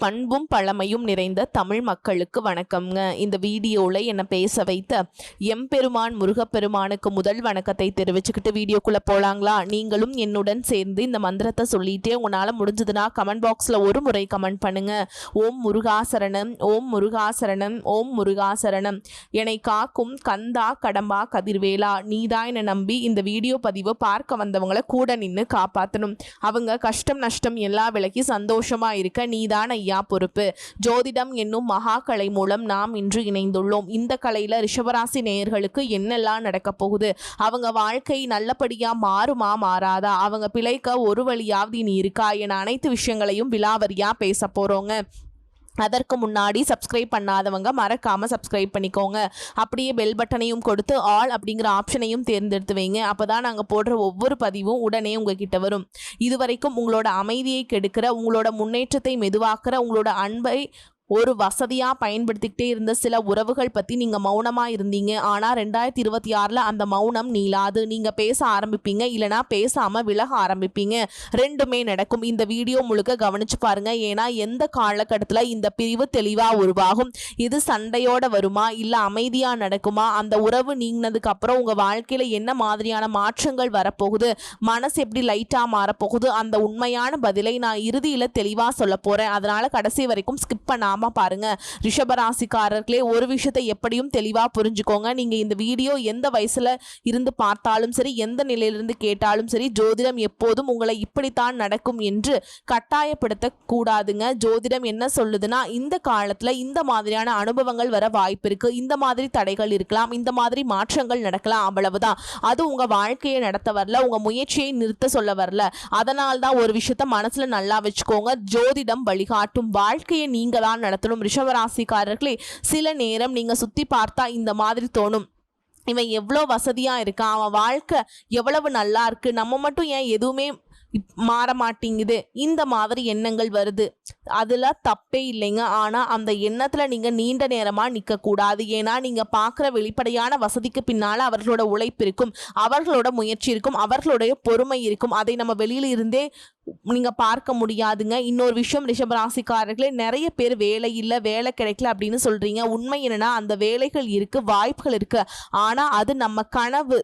பண்பும் பழமையும் நிறைந்த தமிழ் மக்களுக்கு வணக்கம்ங்க. இந்த வீடியோவில் என்னை பேச வைத்த எம்பெருமான் முருகப்பெருமானுக்கு முதல் வணக்கத்தை தெரிவிச்சுக்கிட்டு வீடியோக்குள்ளே போகலாங்களா? நீங்களும் என்னுடன் சேர்ந்து இந்த மந்திரத்தை சொல்லிட்டே உங்களால் முடிஞ்சதுன்னா கமெண்ட் பாக்ஸில் ஒரு முறை கமெண்ட் பண்ணுங்க. ஓம் முருகாசரணம், ஓம் முருகாசரணம், ஓம் முருகாசரணம். என்னை காக்கும் கந்தா கடம்பா கதிர்வேலா, நீதான் என்னை நம்பி இந்த வீடியோ பதிவை பார்க்க வந்தவங்களை கூட நின்று காப்பாற்றணும். அவங்க கஷ்டம் நஷ்டம் எல்லாம் விலக்கி சந்தோஷமா இருக்க நீதான் ஐயா பொறுப்பு. ஜோதிடம் என்னும் மகா கலை மூலம் நாம் இன்று இணைந்துள்ளோம். இந்த கலையில ரிஷபராசி நேயர்களுக்கு என்னெல்லாம் நடக்க போகுது, அவங்க வாழ்க்கை நல்லபடியா மாறுமா மாறாதா, அவங்க பிழைக்க ஒரு வழியாவது இனி இருக்கா என அனைத்து விஷயங்களையும் விலாவரியா பேச போறோங்க. அதற்கு முன்னாடி சப்ஸ்கிரைப் பண்ணாதவங்க மறக்காம சப்ஸ்கிரைப் பண்ணிக்கோங்க. அப்படியே பெல் பட்டனையும் கொடுத்து ஆல் அப்படிங்கிற ஆப்ஷனையும் தேர்ந்தெடுத்து வைங்க. அப்போதான் நாங்கள் போடுற ஒவ்வொரு பதிவும் உடனே உங்ககிட்ட வரும். இதுவரைக்கும் உங்களோட அமைதியை கெடுக்கிற, உங்களோட முன்னேற்றத்தை மெதுவாக்குற, உங்களோட அன்பை ஒரு வசதியாக பயன்படுத்திக்கிட்டே இருந்த சில உறவுகள் பற்றி நீங்கள் மௌனமாக இருந்தீங்க. ஆனால் 2026 அந்த மௌனம் நீளாது. நீங்கள் பேச ஆரம்பிப்பீங்க, இல்லைனா பேசாமல் விலக ஆரம்பிப்பீங்க. ரெண்டுமே நடக்கும். இந்த வீடியோ முழுக்க கவனிச்சு பாருங்க. ஏன்னா எந்த காலகட்டத்தில் இந்த பிரிவு தெளிவாக உருவாகும், இது சண்டையோட வருமா இல்லை அமைதியாக நடக்குமா, அந்த உறவு நீங்கினதுக்கு அப்புறம் உங்கள் வாழ்க்கையில் என்ன மாதிரியான மாற்றங்கள் வரப்போகுது, மனசு எப்படி லைட்டாக மாறப்போகுது, அந்த உண்மையான பதிலை நான் இறுதியில் தெளிவாக சொல்ல போகிறேன். அதனால் கடைசி வரைக்கும் ஸ்கிப் பண்ணாமல் பாருங்க. ரிஷபராசிக்காரர்களே, ஒரு விஷயத்தை எப்படியும் தெளிவா புரிஞ்சுக்கோங்க. நீங்க இந்த வீடியோ எந்த வயசுல இருந்து பார்த்தாலும் சரி, எந்த நிலையிலிருந்து கேட்டாலும் சரி, ஜோதிடம் எப்போதும் உங்களை இப்படித்தான் நடக்கும் என்று கட்டாயப்படுத்த கூடாதுங்க. ஜோதிடம் என்ன சொல்லுதுன்னா, இந்த காலத்துல இந்த மாதிரியான அனுபவங்கள் வர வாய்ப்பு இருக்கு, இந்த மாதிரி தடைகள் இருக்கலாம், இந்த மாதிரி மாற்றங்கள் நடக்கலாம், அவ்வளவுதான். அது உங்க வாழ்க்கையை நடத்த வரல, உங்க முயற்சியை நிறுத்த சொல்ல வரல. அதனால்தான் ஒரு விஷயத்த மனசுல நல்லா வச்சுக்கோங்க. ஜோதிடம் வழிகாட்டும், வாழ்க்கையை நீங்க தான் நடத்தணும். ரிஷபராசிக்காரர்களே, சில நேரம் நீங்க சுத்தி பார்த்தா இந்த மாதிரி தோணும், இவன் எவ்வளோ வசதியா இருக்கான், அவன் வாழ்க்கை எவ்வளவு நல்லா இருக்கு, நம்ம மட்டும் ஏன் எதுவுமே மாற மாட்டேங்குது, இந்த மாதிரி எண்ணங்கள் வருது. அதுல தப்பே இல்லைங்க. ஆனா அந்த எண்ணத்துல நீங்க நீண்ட நேரமா நிக்க கூடாது. ஏன்னா நீங்க பாக்குற வெளிப்படையான வசதிக்கு பின்னால அவர்களோட உழைப்பு இருக்கும், அவர்களோட முயற்சி இருக்கும், அவர்களுடைய பொறுமை இருக்கும். அதை நம்ம வெளியில இருந்தே நீங்க பார்க்க முடியாதுங்க. இன்னொரு விஷயம், ரிஷபராசிக்காரர்களே, நிறைய பேர் வேலை இல்லை, வேலை கிடைக்கல அப்படின்னு சொல்றீங்க. உண்மை என்னன்னா, அந்த வேலைகள் இருக்கு, வாய்ப்புகள் இருக்கு. ஆனா அது நம்ம கனவு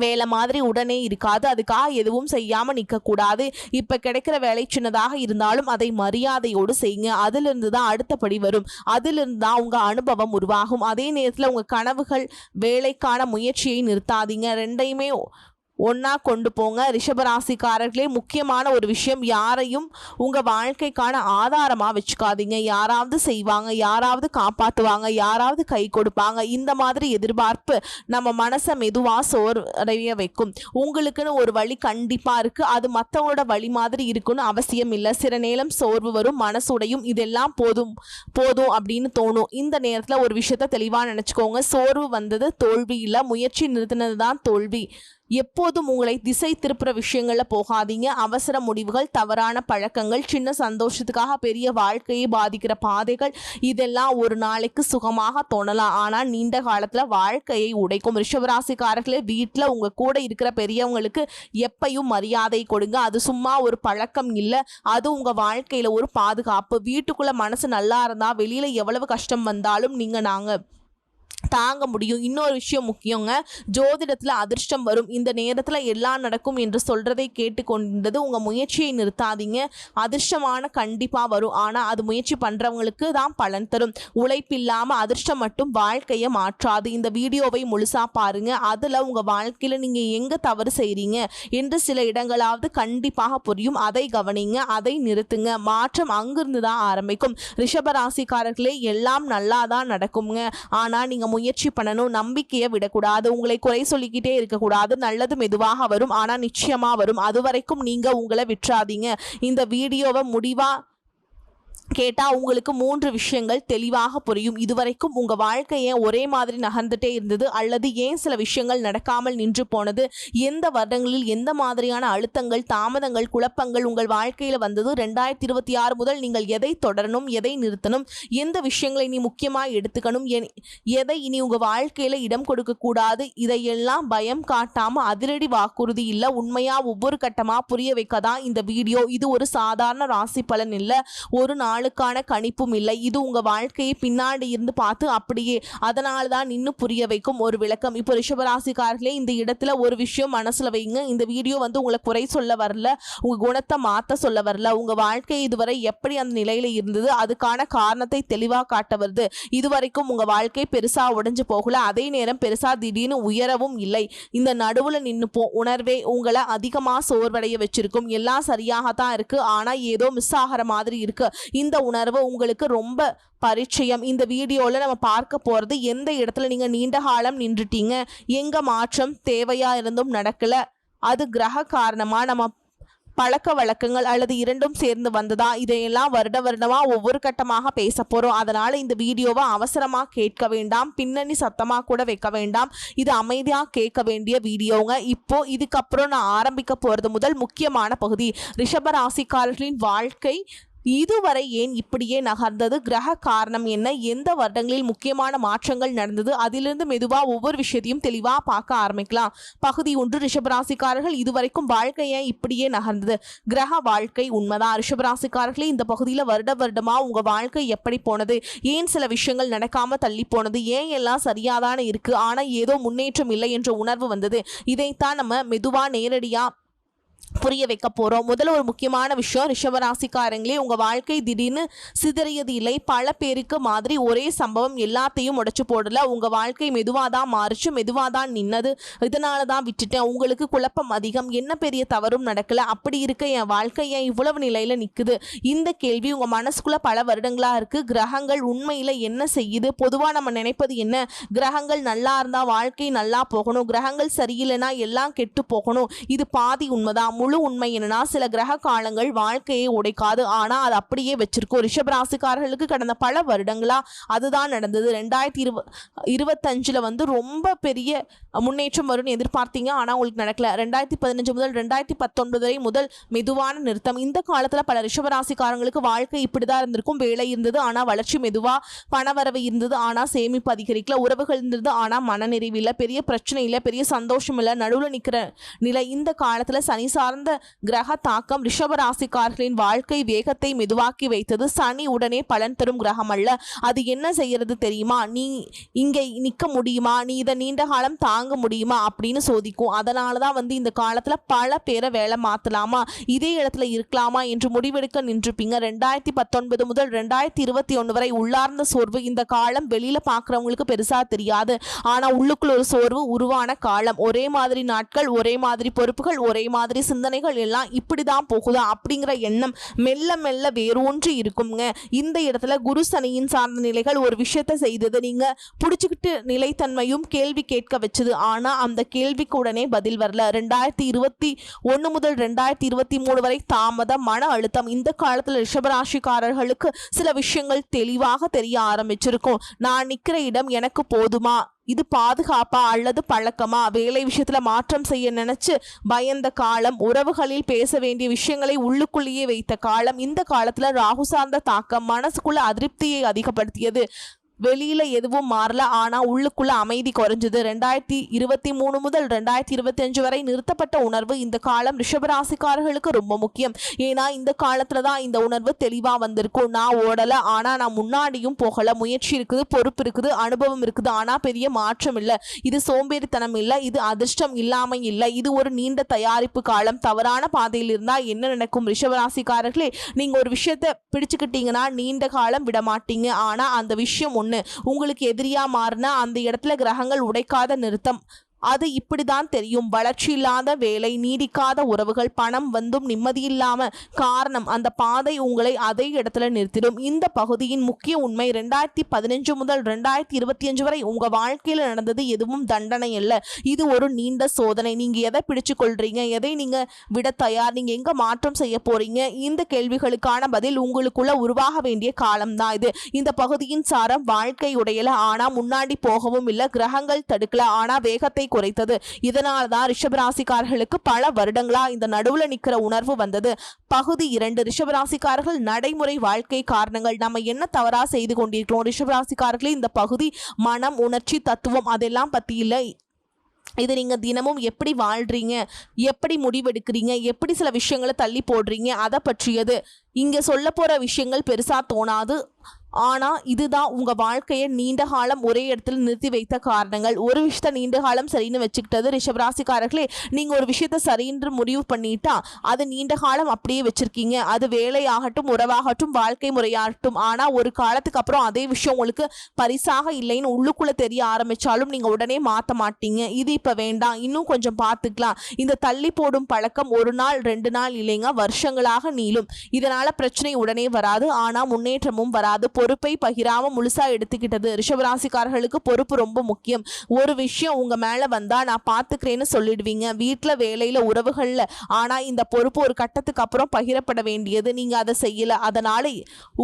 வேலை மாதிரி உடனே இருக்காது. அதுக்காக எதுவும் செய்யாம நிற்க கூடாது. இப்ப கிடைக்கிற வேலை சின்னதாக இருந்தாலும் அதை மரியாதையோடு செய்யுங்க. அதிலிருந்து தான் அடுத்தபடி வரும், அதிலிருந்து தான் உங்க அனுபவம் உருவாகும். அதே நேரத்தில் உங்க கனவுகள், வேலைக்கான முயற்சியை நிறுத்தாதீங்க. ரெண்டையுமே ஒன்னா கொண்டு போங்க. ரிஷபராசிக்காரர்களே, முக்கியமான ஒரு விஷயம், யாரையும் உங்க வாழ்க்கைக்கான ஆதாரமா வச்சுக்காதீங்க. யாராவது செய்வாங்க, யாராவது காப்பாற்றுவாங்க, யாராவது கை கொடுப்பாங்க, இந்த மாதிரி எதிர்பார்ப்பு நம்ம மனசை மெதுவா சோர்வடைய வைக்கும். உங்களுக்குன்னு ஒரு வழி கண்டிப்பா இருக்கு, அது மற்றவங்களோட வழி மாதிரி இருக்குன்னு அவசியம் இல்லை. சில நேரம் சோர்வு வரும், மனசுடையும், இதெல்லாம் போதும் போதும் அப்படின்னு தோணும். இந்த நேரத்தில் ஒரு விஷயத்த தெளிவா நினைச்சுக்கோங்க. சோர்வு வந்தது தோல்வி இல்லை, முயற்சி நிறுத்தினது தான் தோல்வி. எப்போதும் உங்களை திசை திருப்புற விஷயங்கள்ல போகாதீங்க. அவசர முடிவுகள், தவறான பழக்கங்கள், சின்ன சந்தோஷத்துக்காக பெரிய வாழ்க்கையை பாதிக்கிற பாதைகள், இதெல்லாம் ஒரு நாளைக்கு சுகமாக தோணலாம், ஆனா நீண்ட காலத்துல வாழ்க்கையை உடைக்கும். ரிஷபராசிக்காரர்களே, வீட்டுல உங்க கூட இருக்கிற பெரியவங்களுக்கு எப்பையும் மரியாதை கொடுங்க. அது சும்மா ஒரு பழக்கம் இல்லை, அது உங்க வாழ்க்கையில ஒரு பாதுகாப்பு. வீட்டுக்குள்ள மனசு நல்லா இருந்தா வெளியில எவ்வளவு கஷ்டம் வந்தாலும் நாங்க தாங்க முடியும். இன்னொரு விஷயம் முக்கியங்க, ஜோதிடத்துல அதிர்ஷ்டம் வரும், இந்த நேரத்துல எல்லாம் நடக்கும் என்று சொல்றதை கேட்டுக்கொண்டது உங்க முயற்சியை நிறுத்தாதீங்க. அதிர்ஷ்டமான கண்டிப்பா வரும், ஆனா அது முயற்சி பண்றவங்களுக்கு தான் பலன் தரும். உழைப்பில்லாம அதிர்ஷ்டம் மட்டும் வாழ்க்கையை மாற்றாது. இந்த வீடியோவை முழுசா பாருங்க. அதுல உங்க வாழ்க்கையில நீங்க எங்க தவறு செய்றீங்க என்று சில இடங்களாவது கண்டிப்பாக புரியும். அதை கவனிங்க, அதை நிறுத்துங்க. மாற்றம் அங்கிருந்து தான் ஆரம்பிக்கும். ரிஷபராசிக்காரர்களே, எல்லாம் நல்லா தான் நடக்குங்க, ஆனா நீங்க முயற்சி பண்ணணும். நம்பிக்கையை விடக்கூடாது, உங்களை குறை சொல்லிக்கிட்டே இருக்கக்கூடாது. நல்லது மெதுவாக வரும், ஆனா நிச்சயமா வரும். அது வரைக்கும் நீங்க உங்களை விட்டுறாதீங்க. இந்த வீடியோவை முடிவா கேட்டா உங்களுக்கு 3 விஷயங்கள் தெளிவாக புரியும். இதுவரைக்கும் உங்க வாழ்க்கை ஏன் ஒரே மாதிரி நகர்ந்துட்டே இருந்தது, அல்லது ஏன் சில விஷயங்கள் நடக்காமல் நின்று போனது, எந்த வருடங்களில் எந்த மாதிரியான அழுத்தங்கள், தாமதங்கள், குழப்பங்கள் உங்கள் வாழ்க்கையில வந்தது, 2026 முதல் நீங்கள் எதை தொடரணும், எதை நிறுத்தணும், எந்த விஷயங்களை நீ முக்கியமாக எடுத்துக்கணும், எதை இனி உங்க வாழ்க்கையில இடம் கொடுக்க கூடாது, இதையெல்லாம் பயம் காட்டாம அதிரடி வாக்குறுதி இல்லை, உண்மையா ஒவ்வொரு கட்டமா புரிய வைக்கதான் இந்த வீடியோ. இது ஒரு சாதாரண ராசி பலன் இல்லை, ஒரு நாள் நாளுக்கான கணிப்பும் இல்லை. இது உங்க வாழ்க்கையை பின்னாடி இருந்து பார்த்து அப்படியே அதனால தான் இன்னும் புரிய வைக்கும் ஒரு விளக்கம். இப்போ ரிஷபராசிக்காரர்களே, இந்த இடத்துல ஒரு விஷயம் மனசுல வைங்க. இந்த வீடியோ உங்களை குறை சொல்ல வரல, உங்க குணத்தை மாத்த சொல்ல வரல. உங்க வாழ்க்கை இதுவரை எப்படி அந்த நிலையில இருந்தது அதுக்கான காரணத்தை தெளிவா காட்ட வருது. இதுவரைக்கும் உங்க வாழ்க்கை பெருசா உடைஞ்சு போகல, அதே நேரம் பெருசா திடீர்னு உயரவும் இல்லை. இந்த நடுவுல நின்னு உணர்வே உங்களை அதிகமா சோர்வடைய வச்சிருக்கும். எல்லாம் சரியாகத்தான் இருக்கு, ஆனா ஏதோ மிஸ் ஆகிற மாதிரி இருக்கு. இந்த உணர்வு உங்களுக்கு ரொம்ப பரிச்சயம். இந்த வீடியோவில் நம்ம பார்க்க போகிறது, எந்த இடத்துல நீங்கள் நீண்ட காலம் நின்றுட்டீங்க, எங்கே மாற்றம் தேவையா இருந்தும் நடக்கல, அது கிரக காரணமாக நம்ம பழக்க வழக்கங்கள் அல்லது இரண்டும் சேர்ந்து வந்ததா, இதையெல்லாம் வருடமாக ஒவ்வொரு கட்டமாக பேச போகிறோம். அதனால் இந்த வீடியோவை அவசரமாக கேட்க வேண்டாம், பின்னணி சத்தமாக கூட வைக்க வேண்டாம். இது அமைதியாக கேட்க வேண்டிய வீடியோங்க. இப்போ இதுக்கப்புறம் நான் ஆரம்பிக்க போகிறது முதல் முக்கியமான பகுதி, ரிஷப ராசிக்காரர்களின் வாழ்க்கை இதுவரை ஏன் இப்படியே நகர்ந்தது, கிரக காரணம் என்ன, எந்த வருடங்களில் முக்கியமான மாற்றங்கள் நடந்தது, அதிலிருந்து மெதுவாக ஒவ்வொரு விஷயத்தையும் தெளிவாக பார்க்க ஆரம்பிக்கலாம். பகுதி 1, ரிஷபராசிக்காரர்கள் இதுவரைக்கும் வாழ்க்கை ஏன் இப்படியே நகர்ந்தது, கிரக வாழ்க்கை உண்மைதான். ரிஷபராசிக்காரர்களே, இந்த பகுதியில் வருடமாக உங்கள் வாழ்க்கை எப்படி போனது, ஏன் சில விஷயங்கள் நடக்காமல் தள்ளி போனது, ஏன் எல்லாம் சரியாதானே இருக்குது ஆனால் ஏதோ முன்னேற்றம் இல்லை என்ற உணர்வு வந்தது, இதைத்தான் நம்ம மெதுவாக நேரடியாக புரிய வைக்க போகிறோம். முதல்ல ஒரு முக்கியமான விஷயம், ரிஷபராசிக்காரங்களே, உங்கள் வாழ்க்கை திடீர்னு சிதறியது இல்லை. பல பேருக்கு மாதிரி ஒரே சம்பவம் எல்லாத்தையும் உடைச்சு போடல. உங்கள் வாழ்க்கை மெதுவாக தான் மாறிச்சு, மெதுவாக தான் நின்னது. இதனால தான் விட்டுட்டேன், உங்களுக்கு குழப்பம் அதிகம், என்ன பெரிய தவறும் நடக்கல, அப்படி இருக்க என் வாழ்க்கை ஏன் இவ்வளவு நிலையில் நிற்குது, இந்த கேள்வி உங்கள் மனசுக்குள்ளே பல வருடங்களாக இருக்குது. கிரகங்கள் உண்மையில் என்ன செய்யுது, பொதுவாக நம்ம நினைப்பது என்ன, கிரகங்கள் நல்லா இருந்தால் வாழ்க்கை நல்லா போகணும், கிரகங்கள் சரியில்லைன்னா எல்லாம் கெட்டு போகணும். இது பாதி உண்மைதான். முழு உண்மை என்னன்னா, சில கிரக காலங்கள் வாழ்க்கையை உடைக்காது, ஆனா அது அப்படியே வச்சிருக்கும். ரிஷபராசிக்காரர்களுக்கு கடந்த பல வருடங்களா அதுதான் நடந்தது. 2025 ரொம்ப பெரிய முன்னேற்றம் வரும்னு எதிர்பார்த்தீங்க, ஆனா உங்களுக்கு நடக்கல. 2015 முதல் 2019 வரை முதல் மெதுவான நிறுத்தம். இந்த காலத்துல பல ரிஷபராசிக்காரங்களுக்கு வாழ்க்கை இப்படிதான் இருந்திருக்கும். வேலை இருந்தது ஆனா வளர்ச்சி மெதுவா, பணவரவு இருந்தது ஆனா சேமிப்பு அதிகரிக்கல, உறவுகள் இருந்தது ஆனா மனநிறைவு இல்லை, பெரிய பிரச்சனை இல்லை, பெரிய சந்தோஷம் இல்லை, நடுவில் நிற்கிற நிலை. இந்த காலத்துல சனி சார்ந்த கிரக தாக்கம் ரிஷபராசிக்காரர்களின் வாழ்க்கை வேகத்தை மெதுவாக்கி வைத்தது. சனி உடனே பலன் தரும் கிரகம் அல்ல. அது என்ன செய்யறது தெரியுமா, நீ இங்கே நிற்க முடியுமா, நீ இதை நீண்ட காலம் தாங்க முடியுமா அப்படின்னு சோதிக்கும். அதனாலதான் இந்த காலத்துல பல பேரை வேலை மாத்தலாமா, இதே இடத்துல இருக்கலாமா என்று முடிவெடுக்க நின்றுப்பீங்க. 2019 முதல் 2021 வரை உள்ளார்ந்த சோர்வு. இந்த காலம் வெளியில பாக்குறவங்களுக்கு பெருசா தெரியாது, ஆனா உள்ளுக்குள்ள ஒரு சோர்வு உருவான காலம். ஒரே மாதிரி நாட்கள், ஒரே மாதிரி பொறுப்புகள், ஒரே மாதிரி சிந்தனைகள், எல்லாம் இப்படிதான் போகுதா அப்படிங்கிற எண்ணம் மெல்ல மெல்ல வேரூன்றி இருக்குங்க. இந்த இடத்துல குரு சனியின் சார்ந்த நிலைகள் ஒரு விஷயத்தை செய்தது, நீங்க புடிச்சுக்கிட்டு நிலைத்தன்மையும் கேள்வி கேட்க வச்சது. ஆனா அந்த கேள்விக்கு உடனே பதில் வரல. 2021 முதல் 2023 வரை தாமதம், மன அழுத்தம். இந்த காலத்துல ரிஷபராசிக்காரர்களுக்கு சில விஷயங்கள் தெளிவாக தெரிய ஆரம்பிச்சிருக்கும். நான் நிக்கிற இடம் எனக்கு போதுமா, இது பாதுகாப்பா அல்லது பழக்கமா, வேலை விஷயத்துல மாற்றம் செய்ய நினைச்சு பயந்த காலம், உறவுகளில் பேச வேண்டிய விஷயங்களை உள்ளுக்குள்ளேயே வைத்த காலம். இந்த காலத்துல ராகு சார்ந்த தாக்கம் மனசுக்குள்ள அதிருப்தியை அதிகப்படுத்தியது. வெளியில எதுவும் மாறல, ஆனா உள்ளுக்குள்ள அமைதி குறைஞ்சது. 2023 முதல் 2025 வரை நிறுத்தப்பட்ட உணர்வு. இந்த காலம் ரிஷபராசிக்காரர்களுக்கு ரொம்ப முக்கியம். ஏன்னா இந்த காலத்துலதான் இந்த உணர்வு தெளிவா வந்திருக்கும். நான் ஓடல, ஆனா நான் முன்னாடியும் போகல, முயற்சி இருக்குது, பொறுப்பு இருக்குது, அனுபவம் இருக்குது, ஆனா பெரிய மாற்றம் இல்லை. இது சோம்பேறித்தனம் இல்லை, இது அதிர்ஷ்டம் இல்லாம இல்லை, இது ஒரு நீண்ட தயாரிப்பு காலம். தவறான பாதையில் இருந்தா என்ன நடக்கும், ரிஷபராசிக்காரர்களே, நீங்க ஒரு விஷயத்தை பிடிச்சுக்கிட்டீங்கன்னா நீண்ட காலம் விட மாட்டீங்க. ஆனா அந்த விஷயம் உங்களுக்கு எதிரியா மாறினா அந்த இடத்துல கிரகங்கள் உடைக்காத நிறுத்தம். அது இப்படிதான் தெரியும். வளர்ச்சி இல்லாத வேலை, நீடிக்காத உறவுகள், பணம் வந்தும் நிம்மதியில்லாம. காரணம், அந்த பாதை உங்களை அதே இடத்துல நிறுத்திடும். இந்த பகுதியின் முக்கிய உண்மை, 2015 முதல் 2025 வரை உங்க வாழ்க்கையில நடந்தது எதுவும் தண்டனை அல்ல, இது ஒரு நீண்ட சோதனை. நீங்க எதை பிடிச்சு கொள்றீங்க, எதை நீங்க விட தயார், நீங்க எங்க மாற்றம் செய்ய போறீங்க, இந்த கேள்விகளுக்கான பதில் உங்களுக்குள்ள உருவாக வேண்டிய காலம்தான் இது. இந்த பகுதியின் சாரம், வாழ்க்கை உடையல ஆனா முன்னாடி போகவும் இல்லை, கிரகங்கள் தடுக்கல ஆனா வேகத்தை குறைத்தது. இதனால்தான் ரிஷபராசிக்காரர்களுக்கு பல வருடங்களா இந்த நடுவுல நிக்கிற உணர்வு வந்தது. பகுதி 2, ரிஷபராசிக்காரர்கள் நடைமுறை வாழ்க்கை காரணங்கள். நம்ம என்ன தவறா செய்து கொண்டிருக்கிறோம், ரிஷபராசிக்காரர்களே, இந்த பகுதி மனம், உணர்ச்சி, தத்துவம் அதெல்லாம் பத்தி இல்லை. இது நீங்கள் தினமும் எப்படி வாழ்கிறீங்க, எப்படி முடிவெடுக்கிறீங்க, எப்படி சில விஷயங்களை தள்ளி போடுறீங்க, அதை பற்றியது. இங்கே சொல்ல போகிற விஷயங்கள் பெருசாக தோணாது, ஆனால் இதுதான் உங்கள் வாழ்க்கையை நீண்ட காலம் ஒரே இடத்துல நிறுத்தி வைத்த காரணங்கள். ஒரு விஷயத்த நீண்ட காலம் சரின்னு வச்சுக்கிட்டது ரிஷபராசிக்காரர்களே. நீங்கள் ஒரு விஷயத்த சரின்னு முடிவு பண்ணிட்டா அது நீண்ட காலம் அப்படியே வச்சுருக்கீங்க. அது வேலையாகட்டும், உறவாகட்டும், வாழ்க்கை முறையாகட்டும். ஆனால் ஒரு காலத்துக்கு அப்புறம் அதே விஷயம் உங்களுக்கு பரிசாக இல்லைன்னு உள்ளுக்குள்ளே தெரிய ஆரம்பித்தாலும் நீங்கள் உடனே மாற்ற மாட்டீங்க. இது இப்போ வேண்டாம், இன்னும் கொஞ்சம் பார்த்துக்கலாம். இந்த தள்ளி போடும் பழக்கம் 1 நாள் 2 நாள் இல்லைங்க, வருஷங்களாக நீளும். இதனால் பிரச்சனை உடனே வராது, ஆனால் முன்னேற்றமும் வராது. பொறுப்பை பகிராம முழுசா எடுத்துக்கிட்டது. ரிஷபராசிக்காரர்களுக்கு பொறுப்பு ரொம்ப முக்கியம். ஒரு விஷயம் உங்க மேல வந்தா நான் பாத்துக்கிறேன்னு சொல்லிடுவீங்க, வீட்டுல, வேலையில, உறவுகள்ல. ஆனா இந்த பொறுப்பு ஒரு கட்டத்துக்கு அப்புறம் பகிரப்பட வேண்டியது. நீங்க அதை செய்யல. அதனால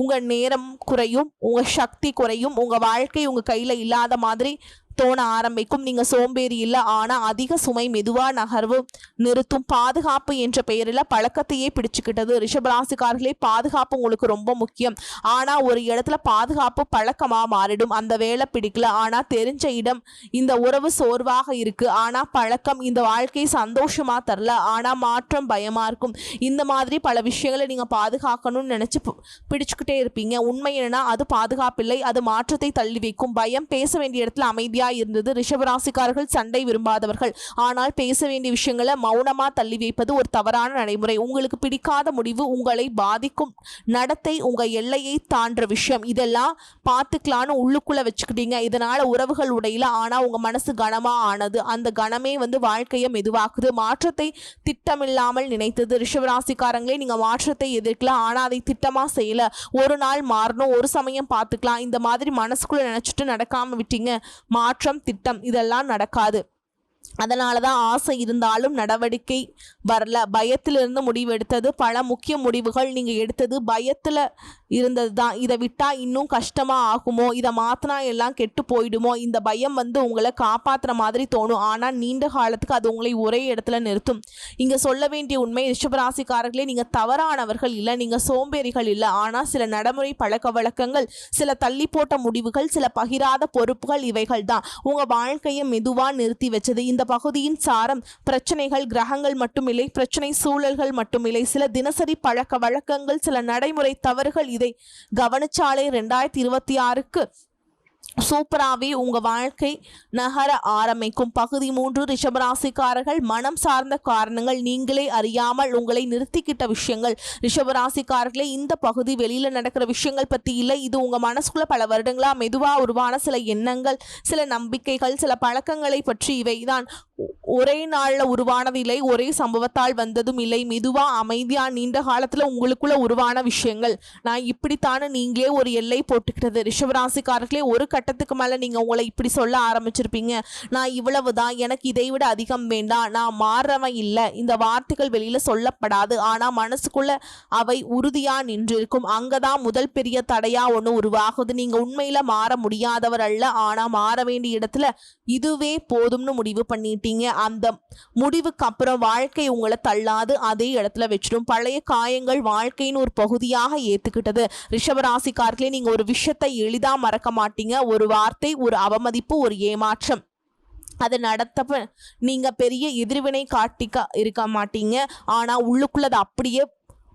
உங்க நேரம் குறையும், உங்க சக்தி குறையும், உங்க வாழ்க்கை உங்க கையில இல்லாத மாதிரி தோண ஆரம்பிக்கும். நீங்க சோம்பேறி இல்லை, ஆனா அதிக சுமை மெதுவா நகர்வு நிறுத்தும். பாதுகாப்பு என்ற பெயரில் பழக்கத்தையே பிடிச்சுக்கிட்டது. ரிஷபராசிக்காரர்களே, பாதுகாப்பு உங்களுக்கு ரொம்ப முக்கியம். ஆனா ஒரு இடத்துல பாதுகாப்பு பழக்கமா மாறிடும். அந்த வேலை பிடிக்கல, ஆனா தெரிஞ்ச இடம். இந்த உறவு சோர்வாக இருக்கு, ஆனா பழக்கம். இந்த வாழ்க்கை சந்தோஷமா தரல, ஆனா மாற்றம் பயமா இருக்கும். இந்த மாதிரி பல விஷயங்களை நீங்க பாதுகாக்கணும்னு நினைச்சு பிடிச்சுக்கிட்டே இருப்பீங்க. உண்மை என்னன்னா அது பாதுகாப்பில்லை, அது மாற்றத்தை தள்ளி வைக்கும். பயம். பேச வேண்டிய இடத்துல அமைதியா இருந்தது. ரிஷபராசிக்காரர்கள் சண்டை விரும்பாதவர்கள், ஆனால் பேச வேண்டிய விஷயங்களை மௌனமா தள்ளி வைப்பது ஒரு தவறான நடைமுறை. உங்களுக்கு பிடிக்காத முடிவு, உங்களை பாதிக்கும் நடத்தை, உங்க எல்லையை தாண்ட விஷயம், இதெல்லாம் பார்த்துக்கலான்னு உள்ளுக்குள்ள வச்சுக்கிட்டீங்க. இதனால உறவுகள் உடையில, ஆனா உங்க மனசு கனமா ஆனது. அந்த கனமே வாழ்க்கையை மெதுவாக்குது. மாற்றத்தை திட்டமில்லாமல் நினைத்தது. ரிஷபராசிக்காரங்களே, நீங்க மாற்றத்தை எதிர்க்கலாம், ஆனா அதை திட்டமா செய்யல. ஒரு நாள் மாறணும், ஒரு சமயம் பார்த்துக்கலாம், இந்த மாதிரி மனசுக்குள்ள நினைச்சிட்டு நடக்காம விட்டீங்க. மாற்றம், திட்டம் இதெல்லாம் நடக்காது. அதனால தான் ஆசை இருந்தாலும் நடவடிக்கை வரல. பயத்திலிருந்து முடிவெடுத்தது. பல முக்கிய முடிவுகள் நீங்கள் எடுத்தது பயத்தில் இருந்தது தான். இதை விட்டால் இன்னும் கஷ்டமாக ஆகுமோ, இதை மாற்றினா எல்லாம் கெட்டு போயிடுமோ, இந்த பயம் உங்களை காப்பாற்றுற மாதிரி தோணும். ஆனால் நீண்ட காலத்துக்கு அது உங்களை ஒரே இடத்துல நிறுத்தும். இங்கே சொல்ல வேண்டிய உண்மை, ரிஷபராசிக்காரர்களே, நீங்கள் தவறானவர்கள் இல்லை, நீங்கள் சோம்பேறிகள் இல்லை. ஆனால் சில நடைமுறை பழக்க வழக்கங்கள், சில தள்ளி போட்ட முடிவுகள், சில பகிராத பொறுப்புகள், இவைகள் தான் உங்கள் வாழ்க்கையை மெதுவாக நிறுத்தி வச்சது. இந்த பகுதியின் சாரம் பிரச்சனைகள் கிரகங்கள் மட்டுமில்லை, பிரச்சனை சூழல்கள் மட்டுமில்லை, சில தினசரி பழக்க வழக்கங்கள், சில நடைமுறை தவறுகள். இதை கவனிச்சாலே 2026க்கு சூப்பராகவே உங்கள் வாழ்க்கை நகர ஆரம்பிக்கும். பகுதி 3, ரிஷபராசிக்காரர்கள் மனம் சார்ந்த காரணங்கள், நீங்களே அறியாமல் உங்களை நிறுத்திக்கிட்ட விஷயங்கள். ரிஷபராசிக்காரர்களே, இந்த பகுதி வெளியில் நடக்கிற விஷயங்கள் பற்றி இல்லை, இது உங்கள் மனசுக்குள்ள பல வருடங்களாக மெதுவாக உருவான சில எண்ணங்கள், சில நம்பிக்கைகள், சில பழக்கங்களை பற்றி. இவை தான் ஒரே நாளில் உருவானது இல்லை, ஒரே சம்பவத்தால் வந்ததும் இல்லை. மெதுவாக அமைதியாக நீண்ட காலத்தில் உங்களுக்குள்ள உருவான விஷயங்கள். நான் இப்படித்தானே நீங்களே ஒரு எல்லை போட்டுக்கிட்டது. ரிஷபராசிக்காரர்களே, ஒரு கட்டத்துக்கு மேலே நீங்கள் உங்களை இப்படி சொல்ல ஆரம்பிச்சிருப்பீங்க, நான் இவ்வளவு தான், எனக்கு இதை விட அதிகம் வேண்டாம், நான் மாறவன் இல்லை. இந்த வார்த்தைகள் வெளியில் சொல்லப்படாது, ஆனால் மனசுக்குள்ள அவை உறுதியாக நின்றிருக்கும். அங்கே தான் முதல் பெரிய தடையாக ஒன்று உருவாகுது. நீங்கள் உண்மையில் மாற முடியாதவர் அல்ல, ஆனால் மாற வேண்டிய இடத்துல இதுவே போதும்னு முடிவு பண்ணிட்டீங்க. அந்த முடிவுக்கு அப்புறம் வாழ்க்கை உங்களை தள்ளாது, அதே இடத்துல வச்சிடும். பழைய காயங்கள் வாழ்க்கையின் ஒரு பகுதியாக ஏத்துக்கிட்டது. ரிஷபராசிக்காரர்களே, நீங்க ஒரு விஷயத்தை எளிதா மறக்க மாட்டீங்க. ஒரு வார்த்தை, ஒரு அவமதிப்பு, ஒரு ஏமாற்றம், அது நடத்தப்ப நீங்க பெரிய எதிர்வினை காட்டிக்க இருக்க மாட்டீங்க. ஆனா உள்ளுக்குள்ள அது அப்படியே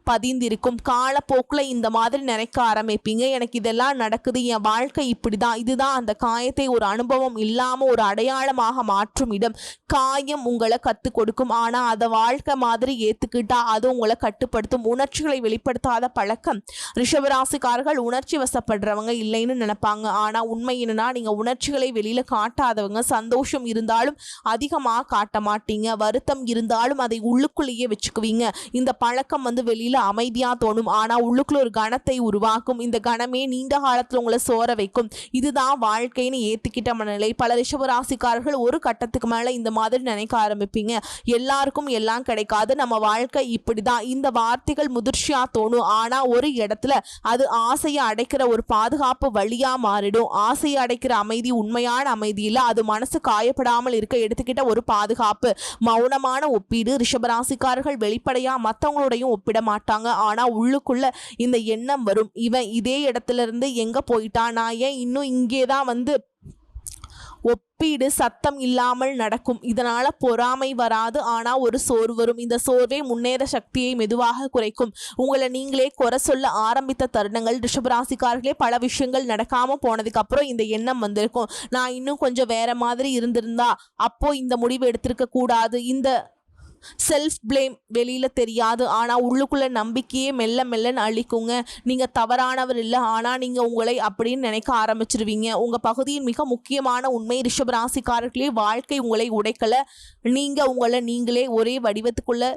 பதிந்திருக்கும். காலப்போக்கில் இந்த மாதிரி நினைக்க ஆரம்பிப்பீங்க, எனக்கு இதெல்லாம் நடக்குது, என் வாழ்க்கை இப்படிதான். இதுதான் அந்த காயத்தை ஒரு அனுபவம் இல்லாமல் ஒரு அடையாளமாக மாற்றும் இடம். காயம் உங்களை கற்றுக் கொடுக்கும், ஆனால் அதை வாழ்க்கை மாதிரி ஏற்றுக்கிட்டா அது உங்களை கட்டுப்படுத்தும். உணர்ச்சிகளை வெளிப்படுத்தாத பழக்கம். ரிஷபராசிக்காரர்கள் உணர்ச்சி வசப்படுறவங்க இல்லைன்னு நினைப்பாங்க, ஆனால் உண்மை என்னன்னா நீங்கள் உணர்ச்சிகளை வெளியில் காட்டாதவங்க. சந்தோஷம் இருந்தாலும் அதிகமாக காட்ட மாட்டீங்க, வருத்தம் இருந்தாலும் அதை உள்ளுக்குள்ளேயே வச்சுக்குவீங்க. இந்த பழக்கம் வெளியில் அமைதியா தோணும், ஆனா உள்ளுக்குள்ள ஒரு கணத்தை உருவாக்கும். இந்த கணமே நீண்ட காலத்துல உங்களை சோர வைக்கும். இதுதான் வாழ்க்கைன்னு ஏத்துக்கிட்ட மனநிலை. பல ரிஷபராசிக்காரர்கள் ஒரு கட்டத்துக்கு மேல இந்த மாதிரி நினைக்க ஆரம்பிப்பீங்க, எல்லாருக்கும் எல்லாம் கிடைக்காது, நம்ம வாழ்க்கை இப்படிதான். இந்த வார்த்தைகள் முதிர்ச்சியா தோணும், ஆனா ஒரு இடத்துல அது ஆசையை அடைக்கிற ஒரு பாதுகாப்பு வழியா மாறிடும். ஆசையை அடைக்கிற அமைதி உண்மையான அமைதி இல்லை, அது மனசு காயப்படாமல் இருக்க எடுத்துக்கிட்ட ஒரு பாதுகாப்பு. மௌனமான ஒப்பீடு. ரிஷபராசிக்காரர்கள் வெளிப்படையா மற்றவங்களோடையும் ஒப்பிட மாட்டாங்க, ஆனா உள்ளுக்குள்ள இந்த எண்ணம் வரும், இவன் இதே இடத்துல இருந்து எங்க போயிட்டான், நான் ஏன் இன்னும் இங்கேதான் ஒப்பீடு சத்தம் இல்லாமல் நடக்கும். இதனால பொறாமை வராது, ஆனா ஒரு சோர்வு வரும். இந்த சோர்வே முன்னேற சக்தியை மெதுவாக குறைக்கும். உங்களை நீங்களே குறை சொல்ல ஆரம்பித்த தருணங்கள் ரிஷபராசிக்காரர்களே, பல விஷயங்கள் நடக்காம போனதுக்கு அப்புறம் இந்த எண்ணம் வந்திருக்கும். நான் இன்னும் கொஞ்சம் வேற மாதிரி இருந்திருந்தா, அப்போ இந்த முடிவு எடுத்திருக்க கூடாது. இந்த செல்ஃப் பிளேம் வெளியில தெரியாது, ஆனா உள்ளுக்குள்ள நம்பிக்கையே மெல்ல மெல்லன்னு அழிக்குங்க. நீங்க தவறானவர் இல்லை, ஆனா நீங்க உங்களை அப்படின்னு நினைக்க ஆரம்பிச்சிருவீங்க. உங்க பகுதியின் மிக முக்கியமான உண்மை ரிஷபராசிக்காரர்களே, வாழ்க்கை உங்களை உடைக்கல, நீங்க உங்களை நீங்களே ஒரே வடிவத்துக்குள்ள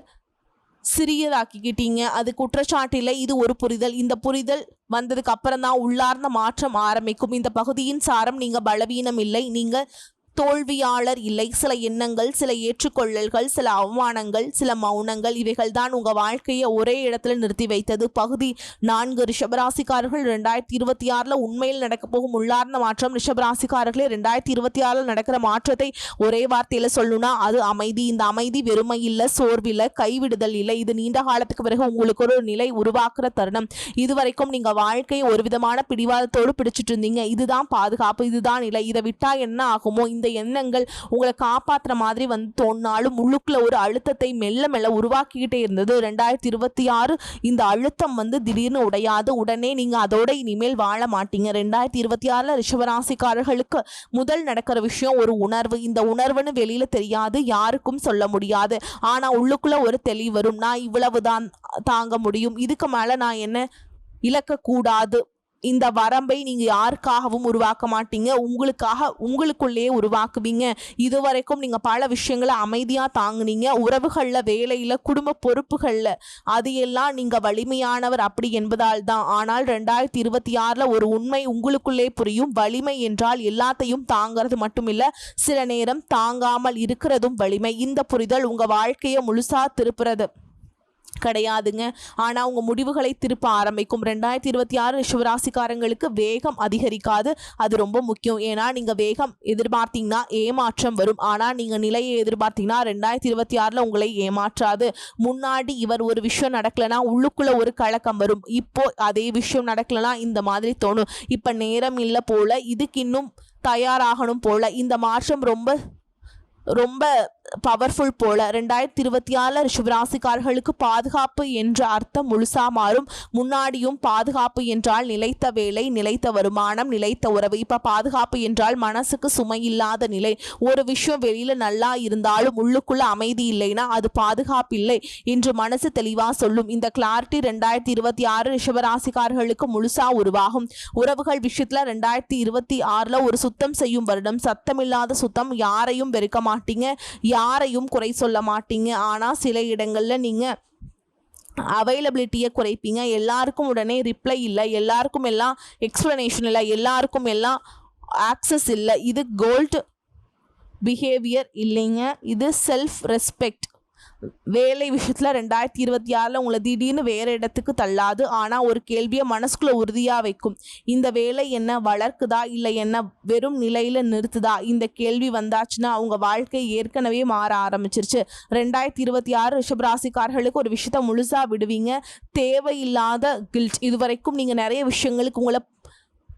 சிறியதாக்கிக்கிட்டீங்க. அது குற்றச்சாட்டு இல்லை, இது ஒரு புரிதல். இந்த புரிதல் வந்ததுக்கு அப்புறம் தான் உள்ளார்ந்த மாற்றம் ஆரம்பிக்கும். இந்த பகுதியின் சாரம், நீங்க பலவீனம் இல்லை, நீங்க தோல்வியாளர் இல்லை. சில எண்ணங்கள், சில ஏற்றுக்கொள்ளல்கள், சில அவமானங்கள், சில மௌனங்கள், இவைகள் தான் உங்க வாழ்க்கையை ஒரே இடத்துல நிறுத்தி வைத்தது. பகுதி 4 ரிஷபராசிக்காரர்கள் 2026 உண்மையில் நடக்க போகும் உள்ளார்ந்த மாற்றம். ரிஷபராசிக்காரர்களே, 2026 நடக்கிற மாற்றத்தை ஒரே வார்த்தையில சொல்லணும்னா அது அமைதி. இந்த அமைதி வெறுமை இல்லை, சோர்வில்லை, கைவிடுதல் இல்லை. இது நீண்ட காலத்துக்கு பிறகு உங்களுக்கு ஒரு நிலை உருவாக்குற தருணம். இதுவரைக்கும் நீங்க வாழ்க்கையை ஒரு விதமான பிடிவாதத்தோடு பிடிச்சிட்டு இருந்தீங்க. இதுதான் பாதுகாப்பு, இதுதான் நிலை, இதை விட்டா என்ன ஆகுமோ, இந்த எண்ணங்கள் உங்களை காப்பாற்றுற மாதிரி வந்து தோணினாலும் உள்ளுக்குள்ள ஒரு அழுத்தத்தை மெல்ல மெல்ல உருவாக்கிக்கிட்டே இருந்தது. 2026 இந்த அழுத்தம் வந்து திடீர்னு உடையாது. உடனே நீங்க அதோட இனிமேல் வாழ மாட்டீங்க. 2026 ரிஷபராசிக்காரர்களுக்கு முதல் நடக்கிற விஷயம் ஒரு உணர்வு. இந்த உணர்வுன்னு வெளியில தெரியாது, யாருக்கும் சொல்ல முடியாது. ஆனா உள்ளுக்குள்ள ஒரு தெளிவு வரும். நான் இவ்வளவுதான் தாங்க முடியும், இதுக்கு மேல நான் என்ன இழக்கக்கூடாது. இந்த வரம்பை நீங்க யாருக்காகவும் உருவாக்க மாட்டீங்க, உங்களுக்காக உங்களுக்குள்ளேயே உருவாக்குவீங்க. இதுவரைக்கும் நீங்க பல விஷயங்களை அமைதியா தாங்குனீங்க. உறவுகள்ல, வேலையில, குடும்ப பொறுப்புகள்ல, அது எல்லாம் நீங்க வலிமையானவர் அப்படி என்பதால் தான். ஆனால் 2026 ஒரு உண்மை உங்களுக்குள்ளே புரியும். வலிமை என்றால் எல்லாத்தையும் தாங்கிறது மட்டுமில்ல, சில நேரம் தாங்காமல் இருக்கிறதும் வலிமை. இந்த புரிதல் உங்க வாழ்க்கையை முழுசா திருப்புறது கிடையாதுங்க, ஆனா உங்க முடிவுகளை திருப்ப ஆரம்பிக்கும். 2026 ரிஷபராசிக்காரங்களுக்கு வேகம் அதிகரிக்காது, அது ரொம்ப முக்கியம். ஏன்னா நீங்க வேகம் எதிர்பார்த்தீங்கன்னா ஏமாற்றம் வரும். ஆனா நீங்க நிலையை எதிர்பார்த்தீங்கன்னா 2026 உங்களை ஏமாற்றாது. முன்னாடி இவர் ஒரு விஷயம் நடக்கலனா உள்ளுக்குள்ள ஒரு கலக்கம் வரும். இப்போ அதே விஷயம் நடக்கலனா இந்த மாதிரி தோணும், இப்ப நேரம் இல்லை போல, இதுக்கு இன்னும் தயாராகணும் போல. இந்த மாற்றம் ரொம்ப பவர்ஃபுல் போல. 2026 ரிஷபராசிக்காரர்களுக்கு பாதுகாப்பு என்ற அர்த்தம் முழுசா மாறும். முன்னாடியும் பாதுகாப்பு என்றால் நிலைத்த வேலை, நிலைத்த வருமானம், நிலைத்த உறவு. இப்ப பாதுகாப்பு என்றால் மனசுக்கு சுமை இல்லாத நிலை. ஒரு விஷயம் வெளியில நல்லா இருந்தாலும் உள்ளுக்குள்ள அமைதி இல்லைன்னா அது பாதுகாப்பு இல்லை என்று மனசு தெளிவா சொல்லும். இந்த கிளாரிட்டி 2026 ரிஷபராசிக்காரர்களுக்கு முழுசா உருவாகும். உறவுகள் விஷயத்துல 2026 ஒரு சுத்தம் செய்யும் வருடம். சத்தமில்லாத சுத்தம். யாரையும் வெறுக்க மாட்டீங்க, யாரையும் குறை சொல்ல மாட்டீங்க. ஆனா சில இடங்கள்ல நீங்க அவைலபிலிட்டியை குறைப்பீங்க. எல்லாருக்கும் உடனே ரிப்ளை இல்லை, எல்லாருக்கும் எல்லாம் எக்ஸ்பிளனேஷன் இல்லை, எல்லாருக்கும் எல்லாம் ஆக்சஸ் இல்லை. இது கோல்டு பிஹேவியர் இல்லைங்க, இது செல்ஃப் ரெஸ்பெக்ட். வேலை விஷயத்துல 2026 உங்களை திடீர்னு வேற இடத்துக்கு தள்ளாது, ஆனா ஒரு கேள்வியை மனசுக்குள்ள உறுதியா வைக்கும். இந்த வேலை என்ன வளர்க்குதா இல்லை என்ன வெறும் நிலையில நிறுத்துதா? இந்த கேள்வி வந்தாச்சுன்னா அவங்க வாழ்க்கை ஏற்கனவே மாற ஆரம்பிச்சிருச்சு. 2026 ரிஷபராசிக்காரர்களுக்கு ஒரு விஷயத்த முழுசா விடுவீங்க. தேவையில்லாத கில்ட். இதுவரைக்கும் நீங்க நிறைய விஷயங்களுக்கு உங்களை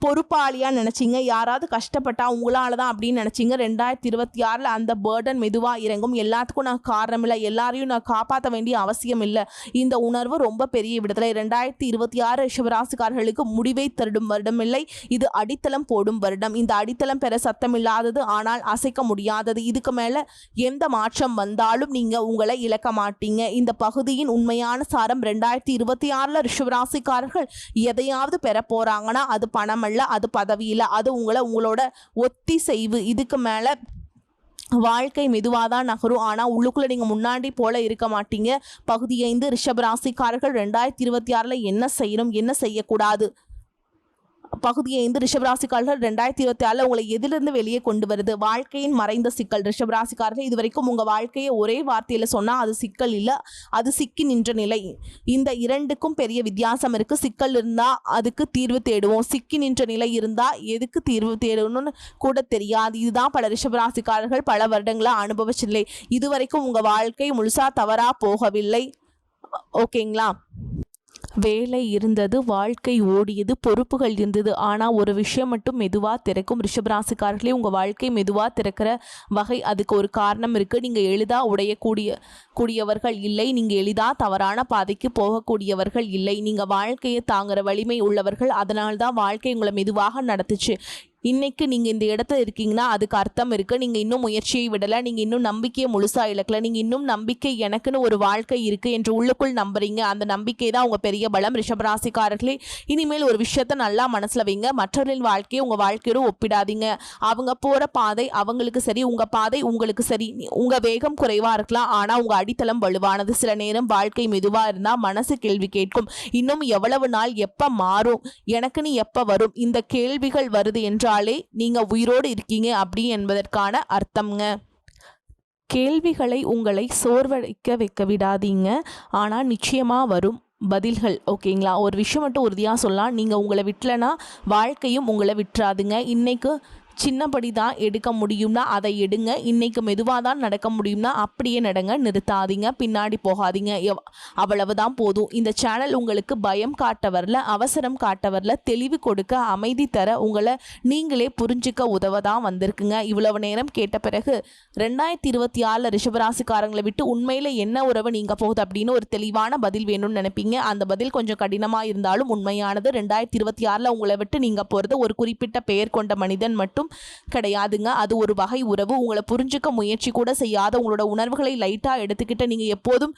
பொறுப்பாளியா நினைச்சிங்க, யாராவது கஷ்டப்பட்டா உங்களால தான் அப்படின்னு நினைச்சிங்க. 2026 அந்த பேர்டன் மெதுவா இறங்கும். எல்லாத்துக்கும் நான் காரணம் இல்லை, எல்லாரையும் நான் காப்பாற்ற வேண்டிய அவசியம் இல்லை. இந்த உணர்வு ரொம்ப பெரிய விடுதலை. 2026 ரிஷபராசிக்காரர்களுக்கு முடிவை தருடும் வருடம் இல்லை, இது அடித்தளம் போடும் வருடம். இந்த அடித்தளம் பெற சத்தம் இல்லாதது, ஆனால் அசைக்க முடியாதது. இதுக்கு மேல எந்த மாற்றம் வந்தாலும் நீங்க உங்களை இழக்க மாட்டீங்க. இந்த பகுதியின் உண்மையான சாரம், 2026 ரிஷபராசிக்காரர்கள் எதையாவது பெற போறாங்கன்னா அது பணம் அல்ல, அது பதவி இல்லை, அது உங்களோட ஒத்திசைவு. இதுக்கு மேல வாழ்க்கை மெதுவாக தான் நகரும், ஆனால் உள்ளுக்குள்ளே நீங்கள் முன்னாடி போல இருக்க மாட்டீங்க. பகுதி 5 ரிஷபராசிக்காரர்கள் 2026 என்ன செய்யணும், என்ன செய்யக்கூடாது. பகுதி 5 ரிஷபராசிக்காரர்கள் 2026 உங்களை எதிலிருந்து வெளியே கொண்டு வருது? வாழ்க்கையின் மறைந்த சிக்கல். ரிஷபராசிக்காரர்கள் இதுவரைக்கும் உங்க வாழ்க்கையை ஒரே வார்த்தையில சொன்னா அது சிக்கல் இல்லை, அது சிக்கி நின்ற நிலை. இந்த இரண்டுக்கும் பெரிய வித்தியாசம் இருக்கு. சிக்கல் இருந்தா அதுக்கு தீர்வு தேடுவோம், சிக்கி நின்ற நிலை இருந்தா எதுக்கு தீர்வு தேடணும்னு கூட தெரியாது. இதுதான் பல ரிஷபராசிக்காரர்கள் பல வருடங்களா அனுபவிச்சில்லை. இதுவரைக்கும் உங்க வாழ்க்கை முழுசா தவறா போகவில்லை. ஓகேங்களா? வேலை இருந்தது, வாழ்க்கை ஓடியது, பொறுப்புகள் இருந்தது. ஆனால் ஒரு விஷயம் மட்டும் மெதுவாக திறக்கும். ரிஷபராசிக்காரர்களே, உங்கள் வாழ்க்கை மெதுவாக திறக்கிற வகை அதுக்கு ஒரு காரணம் இருக்குது. நீங்கள் எளிதாக கூடியவர்கள் இல்லை. நீங்கள் எளிதாக தவறான பாதைக்கு போகக்கூடியவர்கள் இல்லை. நீங்கள் வாழ்க்கையை தாங்குகிற வலிமை உள்ளவர்கள். அதனால்தான் வாழ்க்கை உங்களை மெதுவாக நடத்துச்சு. இன்னைக்கு நீங்கள் இந்த இடத்துல இருக்கீங்கன்னா அதுக்கு அர்த்தம் இருக்குது. நீங்கள் இன்னும் முயற்சியை விடலை, நீங்கள் இன்னும் நம்பிக்கையை முழுசாக இழக்கலை, நீங்கள் இன்னும் நம்பிக்கை எனக்குன்னு ஒரு வாழ்க்கை இருக்குது என்று உள்ளுக்குள் நம்புறீங்க. அந்த நம்பிக்கை தான் உங்கள் பெரிய பலம். ரிஷபராசிக்காரர்களே, இனிமேல் ஒரு விஷயத்த நல்லா மனசில் வைங்க. மற்றவர்களின் வாழ்க்கையை உங்கள் வாழ்க்கையோடு ஒப்பிடாதீங்க. அவங்க போகிற பாதை அவங்களுக்கு சரி, உங்கள் பாதை உங்களுக்கு சரி. உங்கள் வேகம் குறைவாக இருக்கலாம், ஆனால் உங்கள் அடித்தளம் வலுவானது. சில நேரம் வாழ்க்கை மெதுவாக இருந்தால் மனசு கேள்வி கேட்கும். இன்னும் எவ்வளவு நாள், எப்போ மாறும், எனக்குன்னு எப்போ வரும், இந்த கேள்விகள் வருது என்றால் நீங்க உயிரோடு இருக்கீங்க அப்படி என்பதற்கான அர்த்தம்ங்க. கேள்விகளை உங்களை வைக்க விடாதீங்க. ஆனால் நிச்சயமா வரும் பதில்கள். ஓகேங்களா? ஒரு விஷயம் மட்டும் உறுதியாக சொல்லலாம், நீங்கள் உங்களை விட்டலனா வாழ்க்கையும் உங்களை விட்டுறாதுங்க. இன்னைக்கு சின்னபடி தான் எடுக்க முடியும்னா அதை எடுங்க. இன்னைக்கு மெதுவாக தான் நடக்க முடியும்னா அப்படியே நடங்க. நிறுத்தாதீங்க, பின்னாடி போகாதீங்க. அவ்வளவுதான் போதும். இந்த சேனல் உங்களுக்கு பயம் காட்ட வரல, அவசரம் காட்ட வரல, தெளிவு கொடுக்க, அமைதி தர, உங்களை நீங்களே புரிஞ்சுக்க உதவதான் வந்திருக்குங்க. இவ்வளவு நேரம் கேட்ட பிறகு 2026 ரிஷபராசிக்காரங்களை விட்டு உண்மையில என்ன உறவு நீங்க போகுது அப்படின்னு ஒரு தெளிவான பதில் வேணும்னு நினைப்பீங்க. அந்த பதில் கொஞ்சம் கடினமாக இருந்தாலும் உண்மையானது. 2026 உங்களை விட்டு நீங்க போறது ஒரு குறிப்பிட்ட பெயர் கொண்ட மனிதன் மட்டும் கிடையாதுங்க. அது ஒரு வகை உறவு. உங்களை புரிஞ்சுக்க முயற்சி கூட செய்யாத, உங்களோட உணர்வுகளை லைட்டா எடுத்துக்கிட்ட, நீங்க எப்போதும்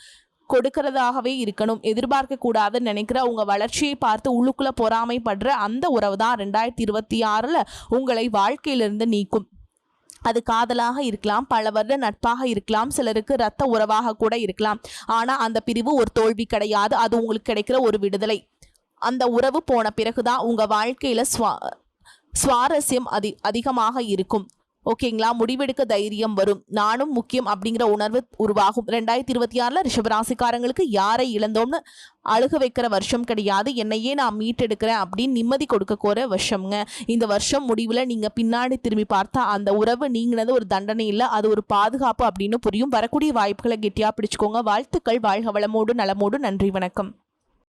கொடுக்கறதாகவே இருக்கணும், எதிர்பார்க்க கூடாதுன்னு நினைக்கிற, உங்க வளர்ச்சியை பார்த்து உள்ளுக்குள்ள பொறாமைப்படுற அந்த உறவு தான் 2026 உங்களை வாழ்க்கையிலிருந்து நீக்கும். அது காதலாக இருக்கலாம், பல வருட நட்பாக இருக்கலாம், சிலருக்கு இரத்த உறவாக கூட இருக்கலாம். ஆனா அந்த பிரிவு ஒரு தோல்வி கிடையாது, அது உங்களுக்கு கிடைக்கிற ஒரு விடுதலை. அந்த உறவு போன பிறகுதான் உங்க வாழ்க்கையில சுவாரஸ்யம் அதிகமாக இருக்கும். ஓகேங்களா? முடிவெடுக்க தைரியம் வரும். நானும் முக்கியம் அப்படிங்கிற உணர்வு உருவாகும். 2026 ரிஷபராசிக்காரங்களுக்கு யாரை இழந்தோம்னு அழுக வைக்கிற வருஷம் கிடையாது, என்னையே நான் மீட்டெடுக்கிறேன் அப்படின்னு நிம்மதி கொடுக்க கோர வருஷம்ங்க. இந்த வருஷம் முடிவில் நீங்கள் பின்னாடி திரும்பி பார்த்தா அந்த உறவு நீங்கினது ஒரு தண்டனை இல்லை, அது ஒரு பாதுகாப்பு அப்படின்னு புரியும். வரக்கூடிய வாய்ப்புகளை கெட்டியாக பிடிச்சுக்கோங்க. வாழ்த்துக்கள். வாழ்க வளமோடு நலமோடு. நன்றி, வணக்கம்.